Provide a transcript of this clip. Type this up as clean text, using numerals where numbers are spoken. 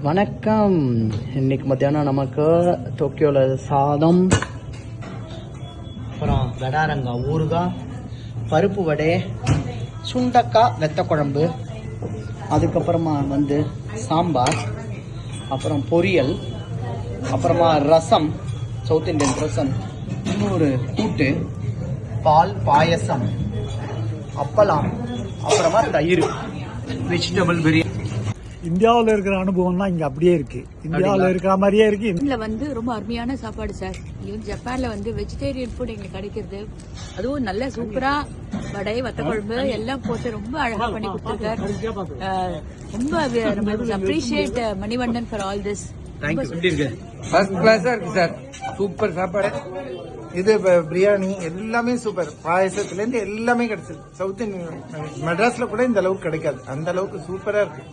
வணக்கம். இன்னைக்கு மத்தியானம் நமக்கு டோக்கியோவில் சாதம், அப்புறம் கடாரங்காய் ஊறுகாய், பருப்பு வடை, சுண்டக்காய் வெத்த குழம்பு, அதுக்கப்புறமா சாம்பார், அப்புறம் பொரியல், அப்புறமா ரசம், சவுத் இந்தியன் ரசம், இன்னொரு கூட்டு, பால் பாயசம், அப்பளம், அப்புறமா தயிர், வெஜிடபிள் பிரியாணி. இந்தியாவில் இருக்கிற அனுபவம் தான் இங்க அப்படியே இருக்கு. இந்தியாவில் இருக்கிற மாதிரியே இருக்கு. இதுல ரொம்ப அருமையான சாப்பாடு சார். ஜப்பான்ல வெஜிடேரியன் ஃபுட் எங்களுக்கு கிடைக்கிறது. அதுவும் நல்ல சூப்பரா வடை, வத்த குழம்பு எல்லாம் போட்டு ரொம்ப அழகா பண்ணி கொடுத்துருக்காரு. ரொம்ப appreciate Manivannan for all this. First கிளாஸா இருக்கு சார். சூப்பர் சாப்பாடு. இது பிரியாணி எல்லாமே சூப்பர். பாயசத்துல இருந்து எல்லாமே கிடைச்சது. சவுத் இந்தியன் மெட்ராஸ்ல கூட இந்த அளவுக்கு கிடைக்காது. அந்த அளவுக்கு சூப்பரா இருக்கு.